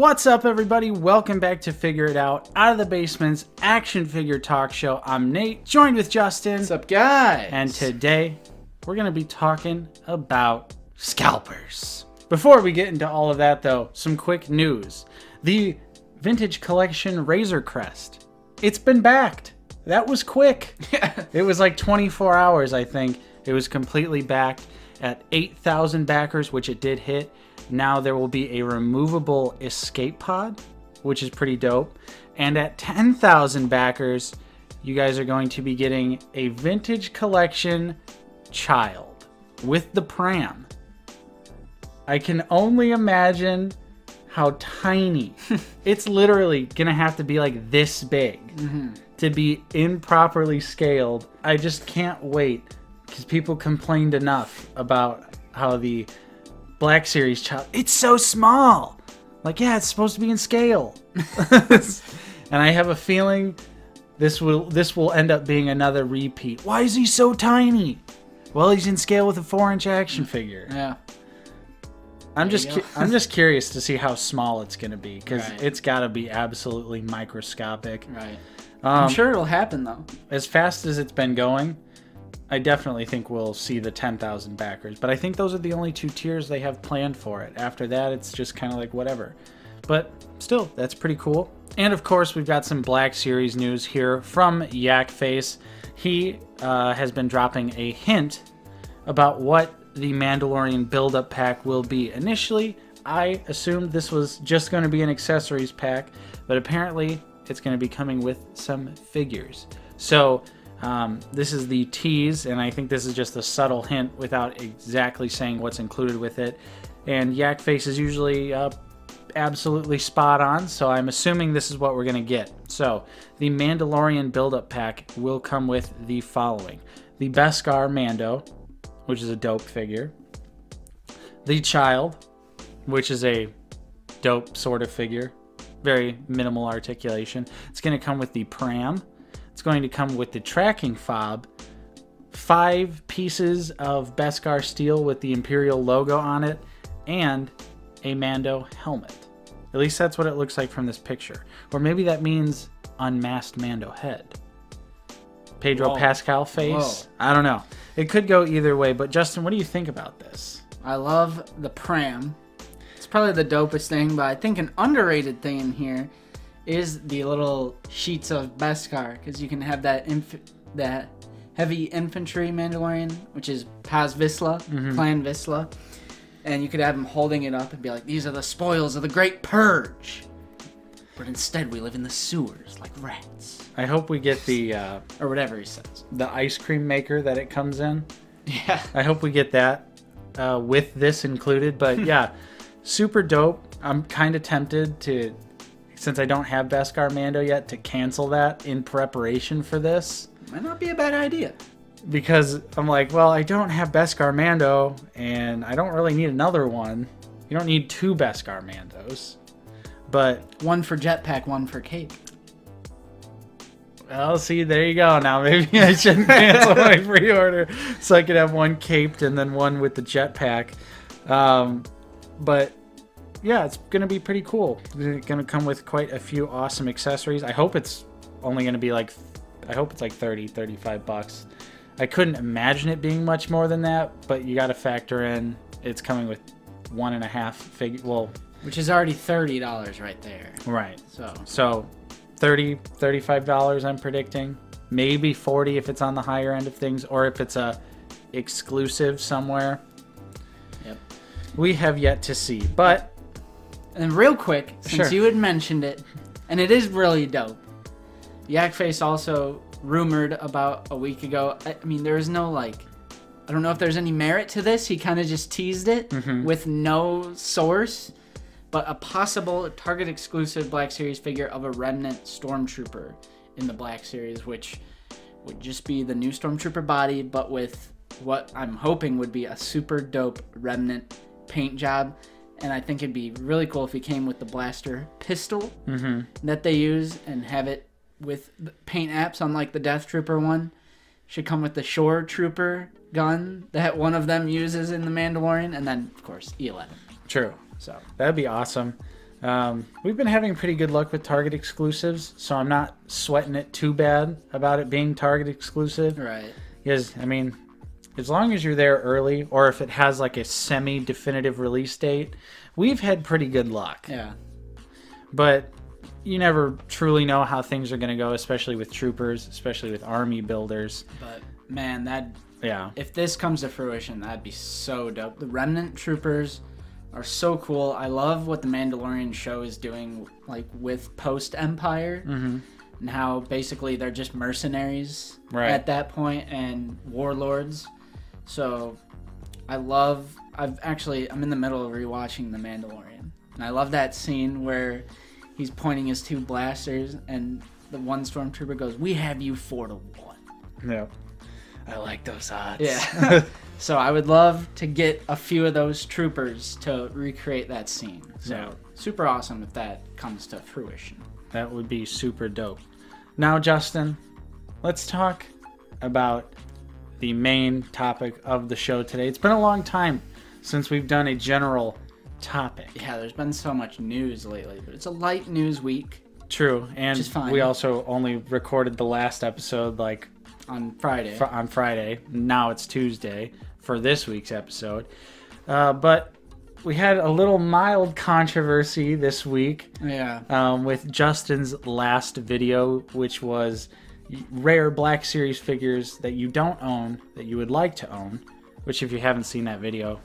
What's up, everybody? Welcome back to Figure It Out of the Basement's action figure talk show. I'm Nate, joined with Justin. What's up, guys? And today, we're going to be talking about scalpers. Before we get into all of that, though, some quick news. The Vintage Collection Razor Crest. It's been backed. That was quick. It was like 24 hours, I think. It was completely backed at 8,000 backers, which it did hit. Now there will be a removable escape pod, which is pretty dope. And at 10,000 backers, you guys are going to be getting a Vintage Collection child with the pram. I can only imagine how tiny. It's literally going to have to be like this big to be improperly scaled. I just can't wait because people complained enough about how the Black Series child, it's so small. Like, yeah, it's supposed to be in scale. And I have a feeling this will end up being another repeat. Why is he so tiny? Well, he's in scale with a 4-inch action figure. Yeah. I'm just curious to see how small it's going to be because Right. it's got to be absolutely microscopic. Right. I'm sure it'll happen, though. As fast as it's been going, I definitely think we'll see the 10,000 backers. But I think those are the only two tiers they have planned for it. After that, it's just kind of like whatever. But still, that's pretty cool. And of course, we've got some Black Series news here from Yakface. He has been dropping a hint about what the Mandalorian Buildup pack will be. Initially, I assumed this was just going to be an accessories pack, but apparently it's going to be coming with some figures. So this is the tease, and I think this is just a subtle hint without exactly saying what's included with it. And Yakface is usually absolutely spot on, so I'm assuming this is what we're going to get. So the Mandalorian Buildup pack will come with the following: the Beskar Mando, which is a dope figure; the Child, which is a dope sort of figure, very minimal articulation. It's going to come with the Pram. It's going to come with the tracking fob, 5 pieces of Beskar steel with the Imperial logo on it, and a Mando helmet. At least that's what it looks like from this picture. Or maybe that means unmasked Mando head. Pedro Whoa. Pascal face. Whoa. I don't know. It could go either way, but Justin, what do you think about this? I love the pram. It's probably the dopest thing, but I think an underrated thing in here is the little sheets of Beskar, because you can have that heavy infantry Mandalorian, which is Paz Vizsla, Clan Vizsla, and you could have him holding it up and be like, these are the spoils of the Great Purge. But instead, we live in the sewers like rats. I hope we get the Or whatever he says. the ice cream maker that it comes in. Yeah. I hope we get that with this included. But yeah, super dope. I'm kind of tempted to, since I don't have Beskar Mando yet, to cancel that in preparation for this. Might not be a bad idea. Because I'm like, well, I don't have Beskar Mando, and I don't really need another one. You don't need 2 Beskar Mandos. But, One for jetpack, one for cape. well, see, there you go. Now maybe I shouldn't cancel my pre-order so I could have one caped and then one with the jetpack. But yeah, it's going to be pretty cool. It's going to come with quite a few awesome accessories. I hope it's only going to be like, I hope it's like 30, 35 bucks. I couldn't imagine it being much more than that, but you got to factor in it's coming with 1.5 figure. Well, Which is already $30 right there. right. So $30, $35 I'm predicting. Maybe 40 if it's on the higher end of things, or if it's a exclusive somewhere. Yep. We have yet to see, but And real quick, since Sure. you had mentioned it, and it is really dope, Yakface also rumored about a week ago. I mean, there is no, like, I don't know if there's any merit to this. He kind of just teased it with no source, but a possible Target exclusive Black Series figure of a Remnant Stormtrooper in the Black Series, which would just be the new Stormtrooper body, but with what I'm hoping would be a super dope Remnant paint job. And I think it'd be really cool if he came with the blaster pistol that they use and have it with the paint apps, unlike the Death Trooper one. Should come with the Shore Trooper gun that one of them uses in The Mandalorian, and then, of course, E11. true. So That'd be awesome. We've been having pretty good luck with Target exclusives, so I'm not sweating it too bad about it being Target exclusive. Right. Because, I mean, as long as you're there early, or if it has like a semi-definitive release date, we've had pretty good luck. Yeah. But you never truly know how things are going to go, especially with troopers, especially with army builders. But, man, yeah. If this comes to fruition, that'd be so dope. The Remnant troopers are so cool. I love what the Mandalorian show is doing, like, with post-Empire. Mm-hmm. And how basically they're just mercenaries right. at that point and warlords. So I'm in the middle of rewatching The Mandalorian. And I love that scene where he's pointing his two blasters and the one stormtrooper goes, "We have you 4-1." Yeah. I like those odds. Yeah. So I would love to get a few of those troopers to recreate that scene. So yeah. Super awesome if that comes to fruition. That would be super dope. Now, Justin, let's talk about the main topic of the show today. It's been a long time since we've done a general topic. Yeah, there's been so much news lately, but it's a light news week. True, and we also only recorded the last episode like on Friday. On Friday. Now it's Tuesday for this week's episode. But we had a little mild controversy this week. Yeah. With Justin's last video, which was rare Black Series figures that you don't own, that you would like to own. Which, if you haven't seen that video,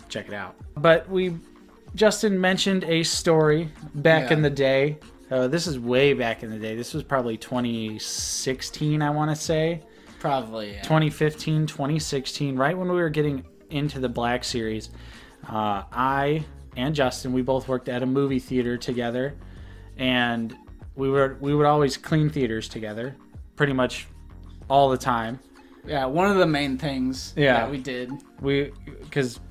check it out. But Justin mentioned a story back in the day. This is way back in the day. This was probably 2016, I want to say. Probably, yeah. 2015, 2016, right when we were getting into the Black Series. I and Justin, we both worked at a movie theater together, and we would always clean theaters together, pretty much all the time. Yeah, one of the main things that we did. Because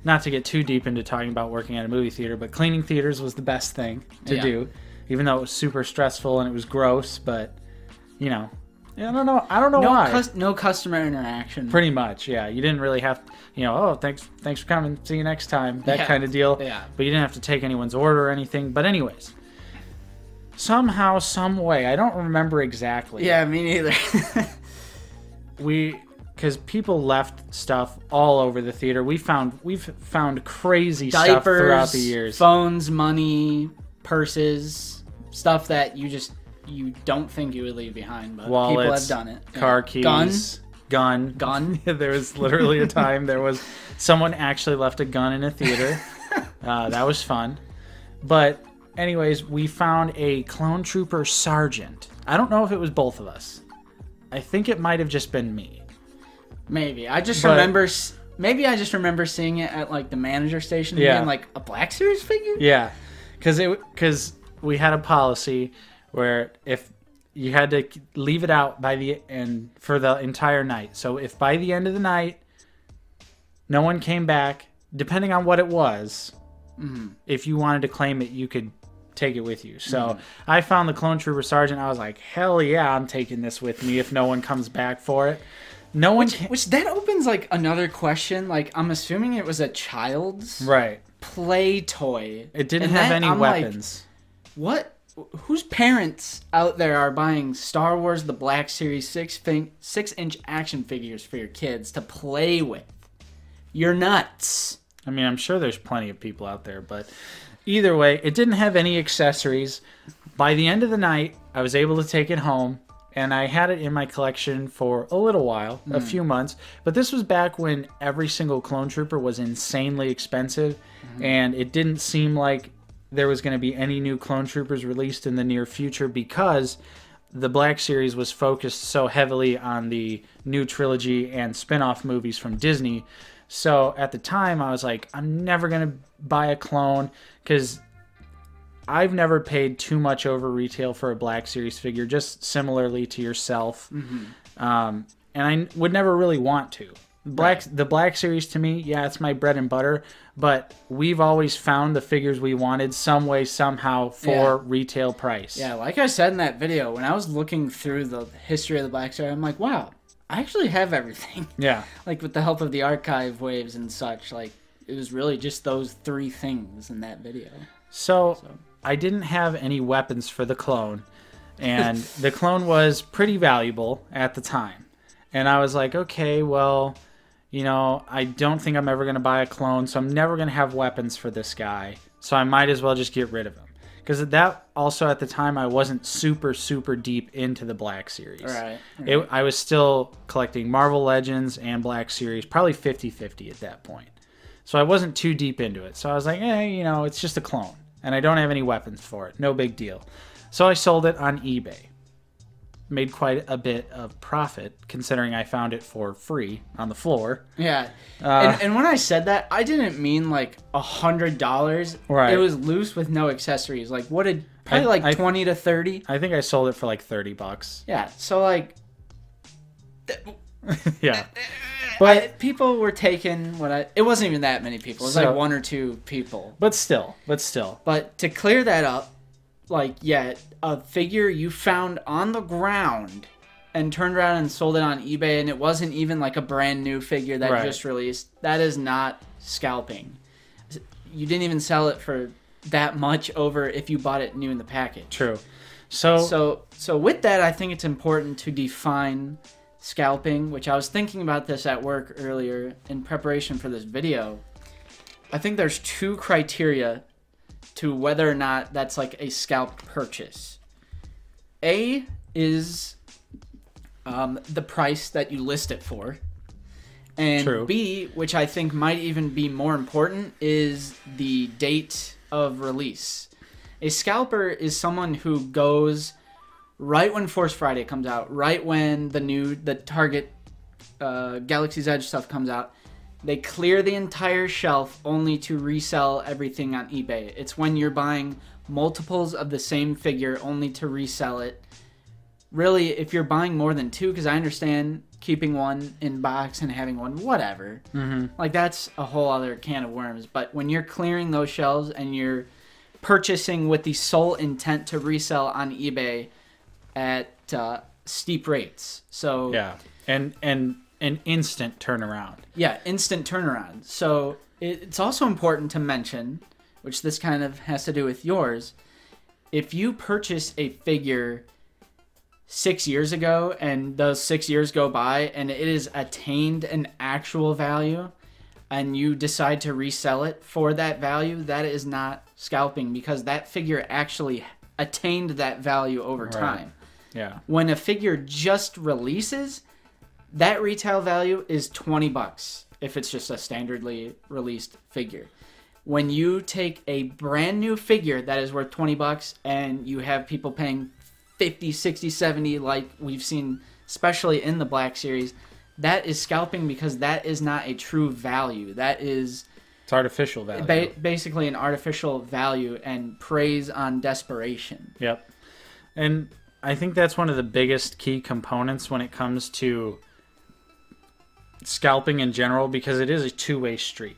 not to get too deep into talking about working at a movie theater, but cleaning theaters was the best thing to do, even though it was super stressful and it was gross. But I don't know why. No customer interaction. Pretty much, yeah. You didn't really have, thanks for coming. See you next time. That kind of deal. Yeah. But you didn't have to take anyone's order or anything. But anyways, somehow, some way, I don't remember exactly. Yeah, me neither. Because people left stuff all over the theater. We've found crazy Diapers, stuff throughout the years. Phones, money, purses, stuff that you don't think you would leave behind, but wallets, people have done it. Car keys, gun. There was literally a time there was someone actually left a gun in a theater. That was fun. But anyways, we found a clone trooper sergeant. I don't know if it was both of us. I think it might have just been me. Maybe. I just remember seeing it at like the manager station and being like, a Black Series figure? Yeah. Because we had a policy where if you had to leave it out by the end for the entire night. So if by the end of the night no one came back, depending on what it was, if you wanted to claim it, you could take it with you. So I found the Clone Trooper Sergeant. I was like, hell yeah, I'm taking this with me if no one comes back for it. Which that opens like another question. Like, I'm assuming it was a child's play toy. It didn't have any weapons. Like, whose parents out there are buying Star Wars The Black Series 6-inch action figures for your kids to play with? You're nuts. I mean, I'm sure there's plenty of people out there, but either way, it didn't have any accessories. By the end of the night, I was able to take it home, and I had it in my collection for a little while, a few months. But this was back when every single Clone Trooper was insanely expensive, and it didn't seem like there was going to be any new Clone Troopers released in the near future because the Black Series was focused so heavily on the new trilogy and spin-off movies from Disney. So at the time, I was like, I'm never going to buy a clone because I've never paid too much over retail for a Black Series figure, just similarly to yourself. And I would never really want to. The Black Series, to me, yeah, it's my bread and butter, but we've always found the figures we wanted some way, somehow, for retail price. Yeah, like I said in that video, when I was looking through the history of the Black Series, I'm like, wow, I actually have everything. Yeah. Like, with the help of the archive waves and such, like, it was really just those three things in that video. So I didn't have any weapons for the clone, and the clone was pretty valuable at the time. And I was like, okay, well, you know, I don't think I'm ever going to buy a clone, so I'm never going to have weapons for this guy. So I might as well just get rid of him. Because that also at the time, I wasn't super, super deep into the Black Series. Right. I was still collecting Marvel Legends and Black Series, probably 50-50 at that point. So I wasn't too deep into it. So I was like, you know, it's just a clone. And I don't have any weapons for it. No big deal. So I sold it on eBay. Made quite a bit of profit, considering I found it for free on the floor. Yeah. And when I said that, I didn't mean like $100. Right. It was loose with no accessories. Like, what did... Probably like 20 to 30. I think I sold it for like $30. Yeah. So, like... Yeah. But people were taking what I... It wasn't even that many people. It was like 1 or 2 people. But still. But to clear that up, like, yeah, a figure you found on the ground and turned around and sold it on eBay, and it wasn't even like a brand new figure that just released, that is not scalping. You didn't even sell it for that much over if you bought it new in the package. True. So with that, I think it's important to define scalping, which I was thinking about this at work earlier in preparation for this video. I think there's 2 criteria to whether or not that's like a scalped purchase. A is the price that you list it for. And True. B, which I think might even be more important, is the date of release. A scalper is someone who goes right when Force Friday comes out, right when the Target Galaxy's Edge stuff comes out. They clear the entire shelf only to resell everything on eBay. It's when you're buying multiples of the same figure only to resell it. Really, if you're buying more than 2, because I understand keeping one in box and having one, whatever. Mm-hmm. Like, that's a whole other can of worms. But when you're clearing those shelves and you're purchasing with the sole intent to resell on eBay at steep rates. So yeah, and an instant turnaround. Yeah, instant turnaround. So it's also important to mention, which this kind of has to do with yours, if you purchase a figure 6 years ago and those 6 years go by and it is attained an actual value and you decide to resell it for that value, that is not scalping because that figure actually attained that value over time. Yeah. When a figure just releases, that retail value is $20 if it's just a standardly released figure. When you take a brand new figure that is worth $20 and you have people paying 50, 60, 70 like we've seen especially in the Black Series, that is scalping because that is not a true value. That is... It's artificial value. Basically an artificial value and preys on desperation. Yep. And I think that's one of the biggest key components when it comes to scalping in general because it is a two-way street.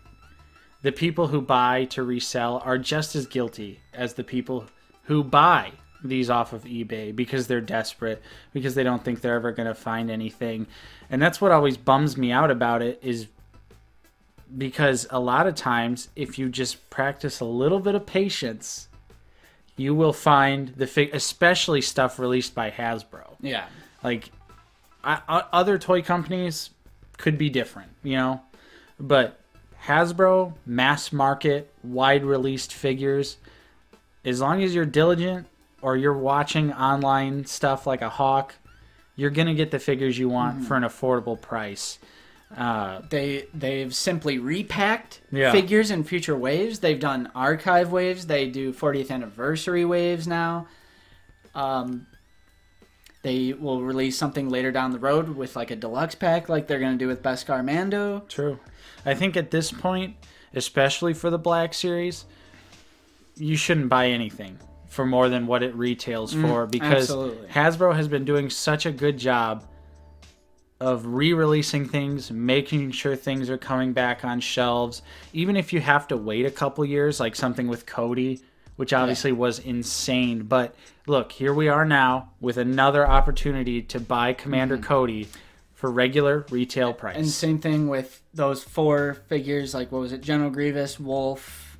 The people who buy to resell are just as guilty as the people who buy these off of eBay because they're desperate, because they don't think they're ever going to find anything. And that's what always bums me out about it is because a lot of times if you just practice a little bit of patience, you will find especially stuff released by Hasbro. Yeah. Like other toy companies could be different, you know, but Hasbro, mass market, wide released figures, as long as you're diligent or you're watching online stuff like a Hawk, you're going to get the figures you want for an affordable price. They've simply repacked figures in future waves. They've done archive waves. They do 40th anniversary waves now. They will release something later down the road with like a deluxe pack like they're going to do with Beskar Mando. True. I think at this point, especially for the Black Series, you shouldn't buy anything for more than what it retails for because Hasbro has been doing such a good job of re-releasing things, making sure things are coming back on shelves. Even if you have to wait a couple years, like something with Cody, which obviously was insane. But look, here we are now with another opportunity to buy Commander Cody for regular retail price. And same thing with those 4 figures, like what was it, General Grievous, Wolf,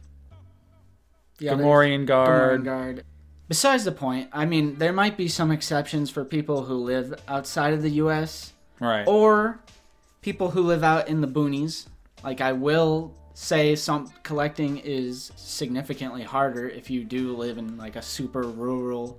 Gamorrean Guard. Gamorrean Guard. Besides the point, I mean, there might be some exceptions for people who live outside of the U.S. Right. Or people who live out in the boonies. Like, I will say some collecting is significantly harder if you do live in, like, a super rural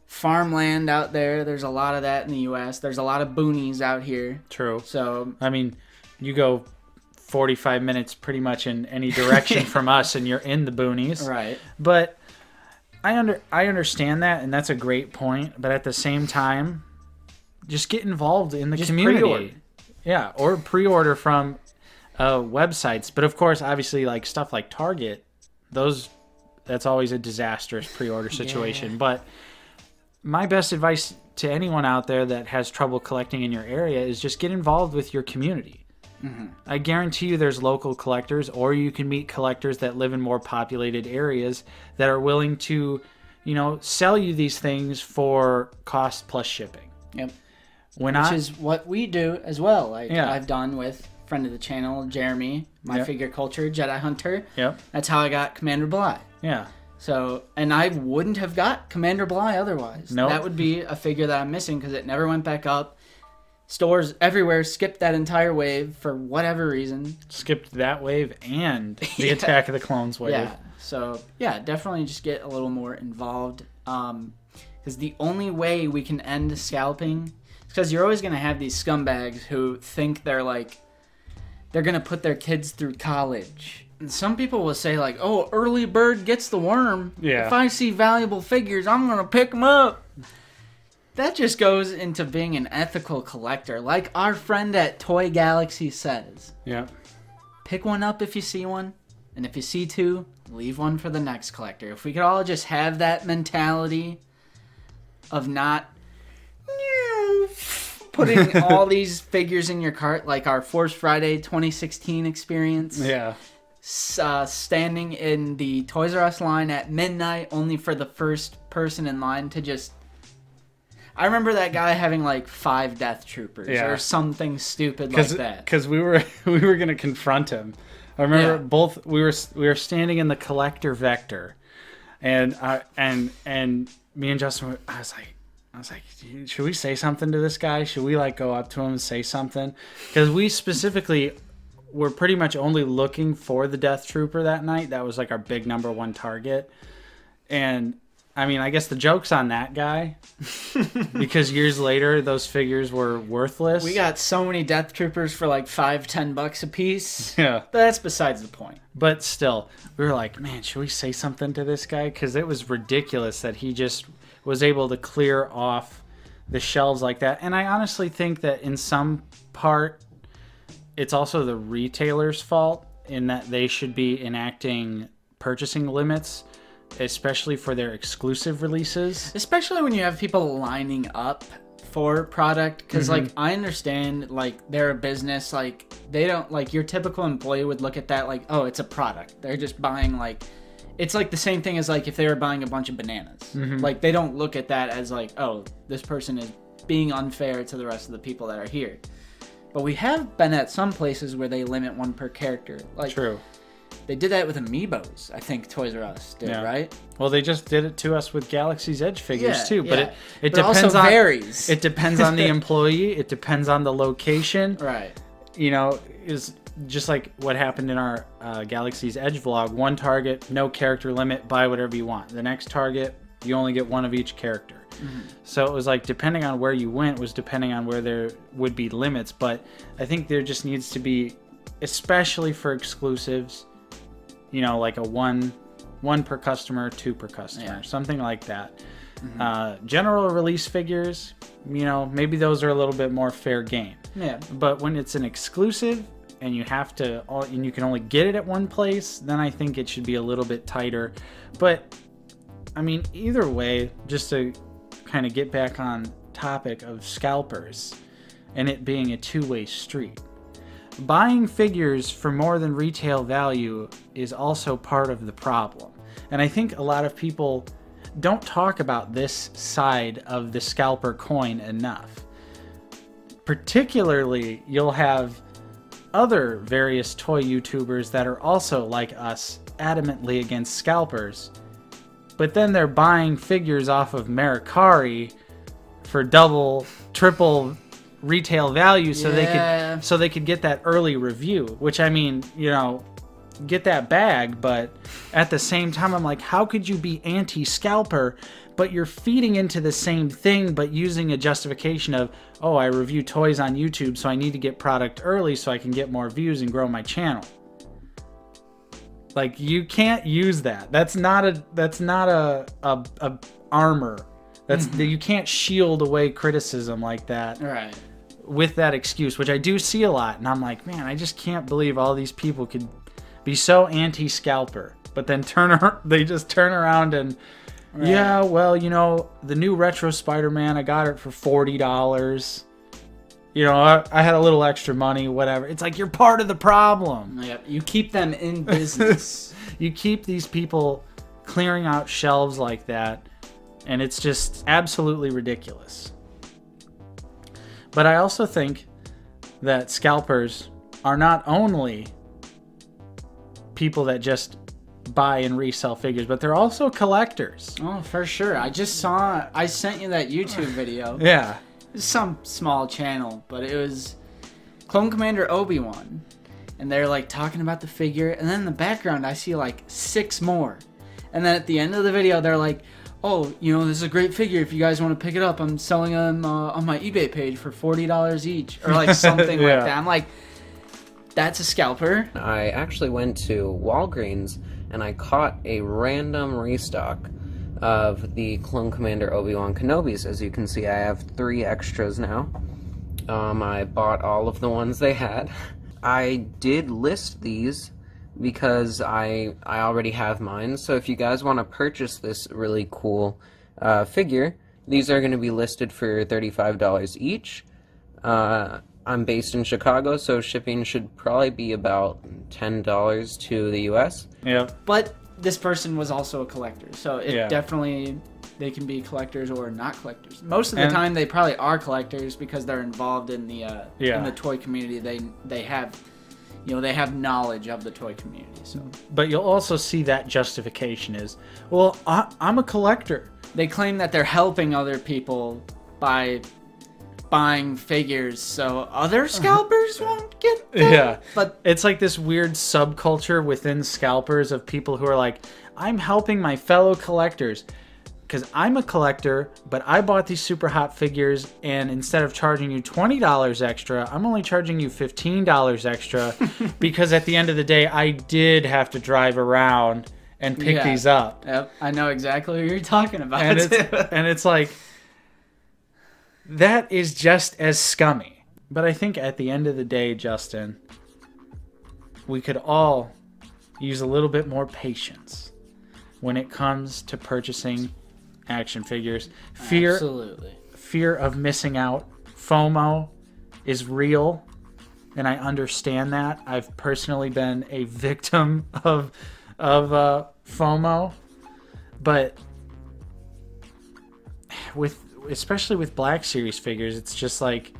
farmland out there. There's a lot of that in the U.S. There's a lot of boonies out here. True. So, I mean, you go 45 minutes pretty much in any direction from us and you're in the boonies. Right. But I understand that, and that's a great point. But at the same time, just get involved in the community. Pre-order. Yeah, or pre-order from websites. But of course, obviously, like stuff like Target, that's always a disastrous pre-order situation. Yeah. But my best advice to anyone out there that has trouble collecting in your area is just get involved with your community. Mm-hmm. I guarantee you there's local collectors, or you can meet collectors that live in more populated areas that are willing to, sell you these things for cost plus shipping. Yep. Which is what we do as well. Like I've done with friend of the channel, Jeremy, my figure culture, Jedi Hunter. Yep. That's how I got Commander Bly. Yeah. So, and I wouldn't have got Commander Bly otherwise. Nope. That would be a figure that I'm missing because it never went back up. Stores everywhere skipped that entire wave for whatever reason. Skipped that wave and the Attack of the Clones wave. Yeah. So, definitely just get a little more involved. Because the only way we can end scalping is because you're always going to have these scumbags who think they're going to put their kids through college. And some people will say like, oh, early bird gets the worm. Yeah. If I see valuable figures, I'm going to pick them up. That just goes into being an ethical collector. Like our friend at Toy Galaxy says. Yeah. Pick one up if you see one. And if you see two, leave one for the next collector. If we could all just have that mentality of not putting all these figures in your cart, like our Force Friday 2016 experience. Yeah. Standing in the Toys R Us line at midnight only for the first person in line to just... I remember that guy having like 5 Death Troopers or something stupid like that. Because we were going to confront him. I remember we were standing in the collector vector, and me and Justin, I was like, should we say something to this guy? Should we like go up to him and say something? Because we specifically were pretty much only looking for the Death Trooper that night. That was like our big #1 target, and. I mean, I guess the joke's on that guy because years later, those figures were worthless. We got so many Death Troopers for like $5-10 a piece. Yeah. But that's besides the point. But still, we were like, man, should we say something to this guy? Because it was ridiculous that he just was able to clear off the shelves like that. And I honestly think that in some part, it's also the retailer's fault in that they should be enacting purchasing limits, especially for their exclusive releases. Especially when you have people lining up for product. Because, like, I understand, like, they're a business. Like, they don't, like, your typical employee would look at that like, oh, it's a product. They're just buying, like, it's like the same thing as, like, if they were buying a bunch of bananas. Like, they don't look at that as, like, oh, this person is being unfair to the rest of the people that are here. But we have been at some places where they limit one per character. Like, True. They did that with Amiibos, I think Toys R Us did, right? Well, they just did it to us with Galaxy's Edge figures too, but it depends also on varies. It depends on the employee, it depends on the location. Right. Is just like what happened in our Galaxy's Edge vlog. One target, no character limit, buy whatever you want. The next target, you only get one of each character. So it was like depending on where you went was depending on where there would be limits, but I think there just needs to be, especially for exclusives, like a one per customer, 2 per customer, something like that. General release figures, maybe those are a little bit more fair game. Yeah. But when it's an exclusive and you can only get it at one place, then I think it should be a little bit tighter. But I mean, either way, just to kind of get back on topic of scalpers and it being a two-way street. Buying figures for more than retail value is also part of the problem. And I think a lot of people don't talk about this side of the scalper coin enough. Particularly, you'll have other various toy YouTubers that are also like us, adamantly against scalpers, but then they're buying figures off of Mercari for double, triple retail value so they could get that early review, which, I mean, you know, get that bag, but at the same time I'm like, how could you be anti-scalper but you're feeding into the same thing but using a justification of, oh, I review toys on YouTube, so I need to get product early so I can get more views and grow my channel. Like, you can't use that. That's not a armor. That's you can't shield away criticism like that. Right. With that excuse, which I do see a lot, and I'm like, man, I just can't believe all these people could be so anti-scalper, but then they just turn around and right. Yeah, well, you know, the new retro Spider-Man, I got it for $40. You know, I had a little extra money, whatever. It's like, you're part of the problem. Yep. You keep them in business. You keep these people clearing out shelves like that, and it's just absolutely ridiculous. But I also think that scalpers are not only people that just buy and resell figures, but they're also collectors. Oh, for sure. I sent you that YouTube video. Yeah. It's some small channel, but it was Clone Commander Obi-Wan. And they're like talking about the figure, and then in the background I see like 6 more. And then at the end of the video they're like, oh, you know, this is a great figure. If you guys want to pick it up, I'm selling them on my eBay page for $40 each. Or like something yeah. like that. I'm like, that's a scalper. I actually went to Walgreens and I caught a random restock of the Clone Commander Obi-Wan Kenobis. As you can see, I have 3 extras now. I bought all of the ones they had. I did list these because I already have mine, so if you guys want to purchase this really cool figure, these are going to be listed for $35 each. I'm based in Chicago, so shipping should probably be about $10 to the US. Yeah. But this person was also a collector, so it definitely, they can be collectors or not collectors. Most of the time they probably are collectors because they're involved in the toy community. They have, you know, they have knowledge of the toy community. So, but you'll also see that justification is, well, I'm a collector. They claim that they're helping other people by buying figures so other scalpers won't get them. Yeah. But it's like this weird subculture within scalpers of people who are like, I'm helping my fellow collectors because I'm a collector, but I bought these super hot figures, and instead of charging you $20 extra, I'm only charging you $15 extra because at the end of the day, I did have to drive around and pick these up. Yep, I know exactly what you're talking about. And it's like, that is just as scummy. But I think at the end of the day, Justin, we could all use a little bit more patience when it comes to purchasing action figures. Absolutely. Fear of missing out. FOMO is real, and I understand that. I've personally been a victim of FOMO, but especially with Black Series figures, it's just like,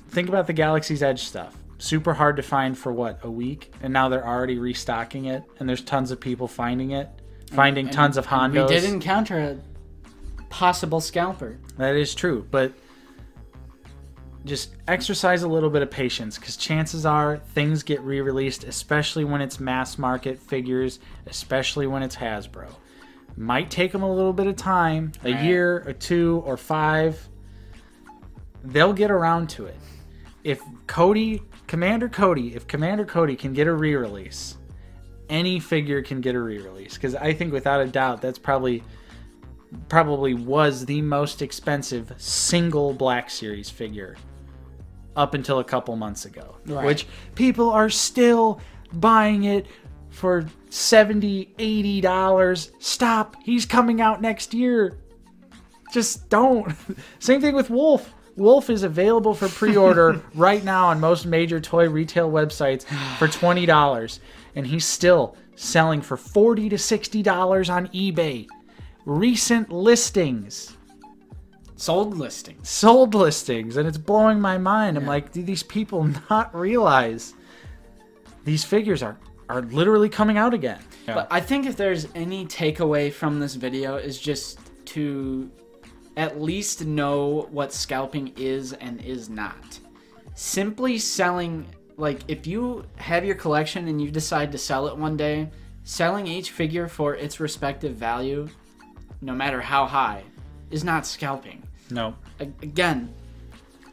think about the Galaxy's Edge stuff. Super hard to find for what, a week? And now they're already restocking it, and there's tons of people finding it. Finding tons of Hondos. We did encounter a possible scalper. That is true, but just exercise a little bit of patience, because chances are things get re-released, especially when it's mass market figures, especially when it's Hasbro. Might take them a little bit of time, a year or 2 or 5. They'll get around to it. If Commander Cody can get a re-release, any figure can get a re-release, because I think without a doubt that's probably was the most expensive single Black Series figure up until a couple months ago, which people are still buying it for $70, $80. Stop, he's coming out next year. Just don't. Same thing with Wolf. Wolf is available for pre-order right now on most major toy retail websites for $20. And he's still selling for $40 to $60 on eBay. Recent listings. Sold listings. Sold listings, and it's blowing my mind. I'm Yeah. like, do these people not realize these figures are literally coming out again? Yeah. But I think if there's any takeaway from this video is just to at least know what scalping is and is not. Simply selling, like if you have your collection and you decide to sell it one day, selling each figure for its respective value, no matter how high, is not scalping. No. Again,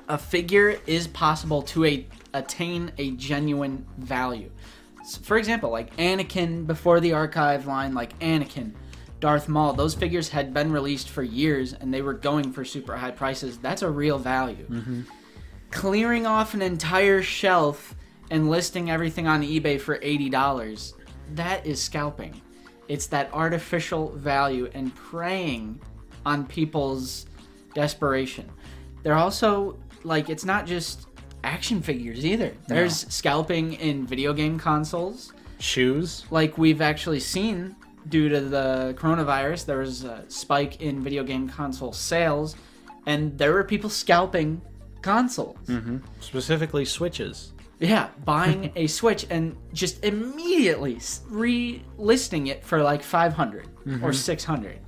a figure is possible to attain a genuine value. So for example, like Anakin before the archive line, like Anakin, Darth Maul, those figures had been released for years and they were going for super high prices. That's a real value. Mm-hmm. Clearing off an entire shelf and listing everything on eBay for $80, that is scalping. It's that artificial value and preying on people's desperation. They're also, like, it's not just action figures either. There's scalping in video game consoles. Shoes. Like we've actually seen, due to the coronavirus, there was a spike in video game console sales, and there were people scalping consoles. Mm-hmm. Specifically Switches. Yeah, buying a Switch and just immediately relisting it for like 500 or 600.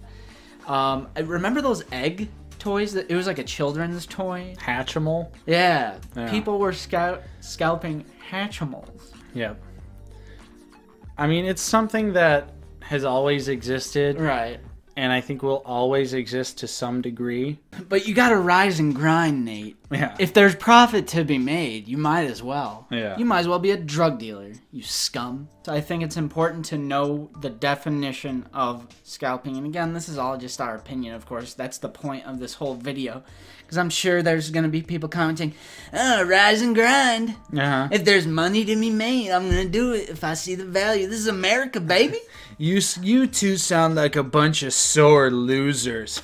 I remember those egg toys that it was like a children's toy. Hatchimal. Yeah, Yeah. people were scalping Hatchimals. Yeah. I mean, it's something that has always existed, Right. and I think will always exist to some degree. But you gotta rise and grind, Nate. Yeah. If there's profit to be made, you might as well. Yeah. You might as well be a drug dealer, you scum. So I think it's important to know the definition of scalping. And again, this is all just our opinion, of course. That's the point of this whole video. Because I'm sure there's going to be people commenting, oh, rise and grind. Uh-huh. If there's money to be made, I'm going to do it if I see the value. This is America, baby. You two sound like a bunch of sore losers.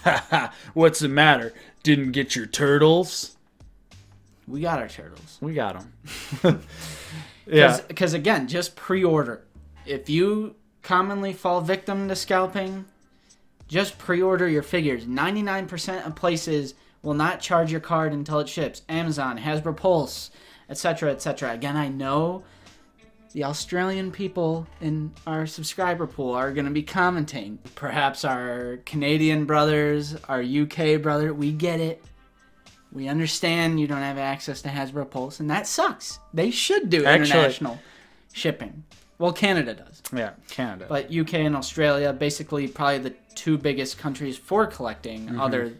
What's the matter? Didn't get your turtles? We got our turtles. We got them. Yeah. Because again, just pre-order. If you commonly fall victim to scalping, just pre-order your figures. 99% of places will not charge your card until it ships. Amazon, Hasbro Pulse, etc., etc. Again, I know the Australian people in our subscriber pool are going to be commenting. Perhaps our Canadian brothers, our UK brother, we get it. We understand you don't have access to Hasbro Pulse, and that sucks. They should do international shipping. Well, Canada does. Yeah, Canada. But UK and Australia, basically probably the two biggest countries for collecting other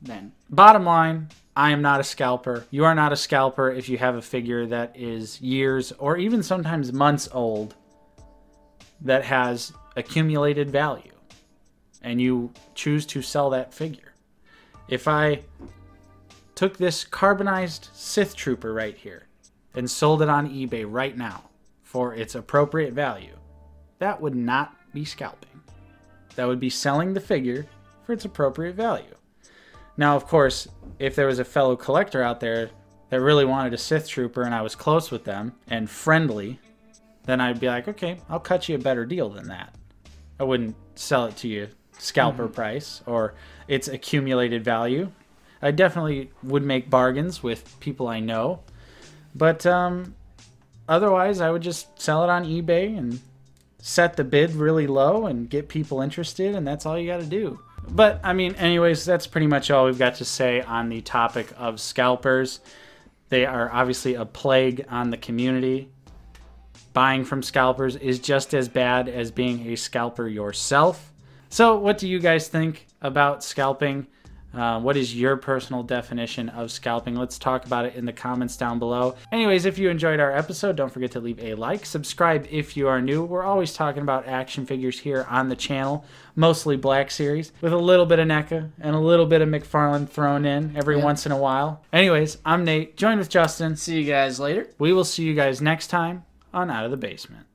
than. Bottom line, I am not a scalper. You are not a scalper if you have a figure that is years or even sometimes months old that has accumulated value and you choose to sell that figure. If I took this carbonized Sith Trooper right here and sold it on eBay right now for its appropriate value, that would not be scalping. That would be selling the figure for its appropriate value. Now, of course, if there was a fellow collector out there that really wanted a Sith Trooper and I was close with them and friendly, then I'd be like, okay, I'll cut you a better deal than that. I wouldn't sell it to you scalper price or its accumulated value. I definitely would make bargains with people I know. But otherwise, I would just sell it on eBay and set the bid really low and get people interested, and that's all you got to do. But, I mean, anyways, that's pretty much all we've got to say on the topic of scalpers. They are obviously a plague on the community. Buying from scalpers is just as bad as being a scalper yourself. So, what do you guys think about scalping? What is your personal definition of scalping? Let's talk about it in the comments down below. Anyways, if you enjoyed our episode, don't forget to leave a like. Subscribe if you are new. We're always talking about action figures here on the channel, mostly Black Series, with a little bit of NECA and a little bit of McFarlane thrown in every once in a while. Anyways, I'm Nate, joined with Justin. See you guys later. We will see you guys next time on Out of the Basement.